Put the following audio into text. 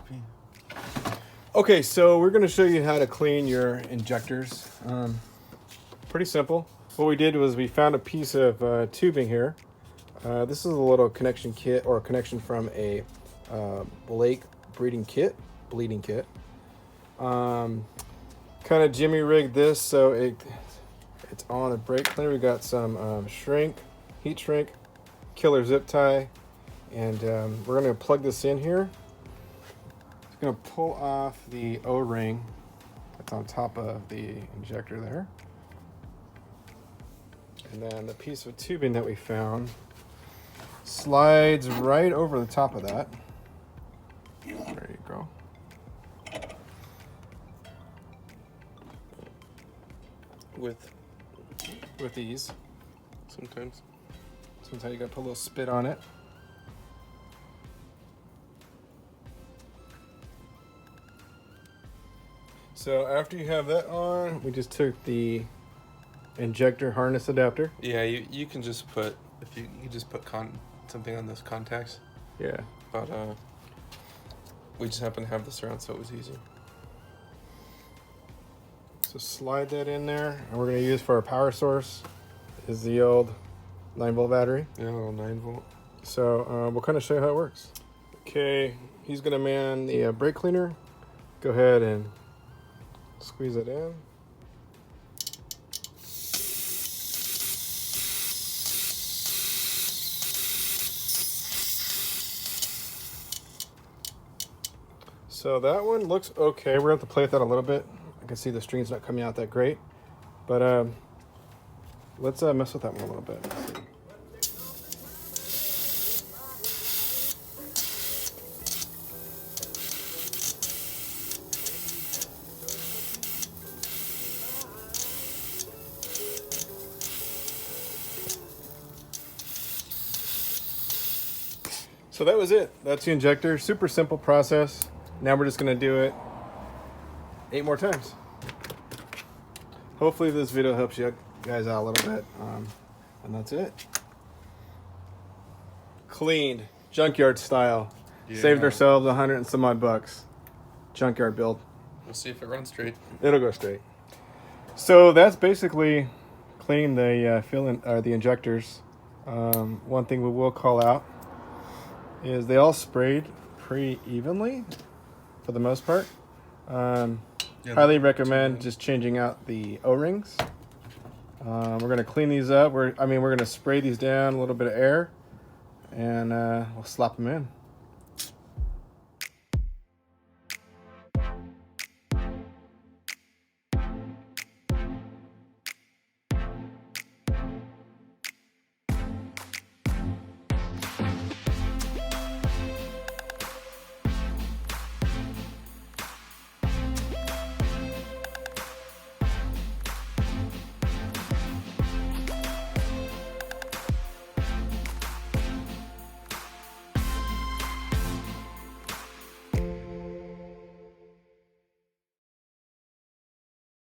copy. Okay, so we're going to show you how to clean your injectors. Pretty simple. What we did was we found a piece of tubing here. This is a little connection kit, or a connection from a Blake bleeding kit. Kind of jimmy rigged this so it's on the brake cleaner. We got some heat shrink, killer zip tie, and we're going to plug this in here. It's going to pull off the O-ring that's on top of the injector there. And then the piece of tubing that we found slides right over the top of that. There you go. With ease. Sometimes you gotta put a little spit on it. So after you have that on, we just took the injector harness adapter. Yeah, you can just put you just put something on those contacts. Yeah. But we just happen to have this around, so it was easy. So slide that in there, and we're gonna use for our power source is the old 9-volt battery. Yeah, a little 9-volt. So we'll kind of show you how it works. Okay, he's gonna man the brake cleaner. Go ahead and squeeze it in. So that one looks okay. We're gonna have to play with that a little bit. I can see the string's not coming out that great, but let's mess with that one a little bit. Let's see. So that was it. That's the injector. Super simple process. Now we're just gonna do it 8 more times. Hopefully this video helps you guys out a little bit. And that's it. Cleaned, junkyard style. Yeah. Saved ourselves 100 and some odd bucks. Junkyard build. We'll see if it runs straight. It'll go straight. So that's basically cleaning the the injectors. One thing we will call out is they all sprayed pretty evenly for the most part. Highly recommend just changing out the O-rings. We're going to clean these up. We're going to spray these down, a little bit of air, and we'll slap them in.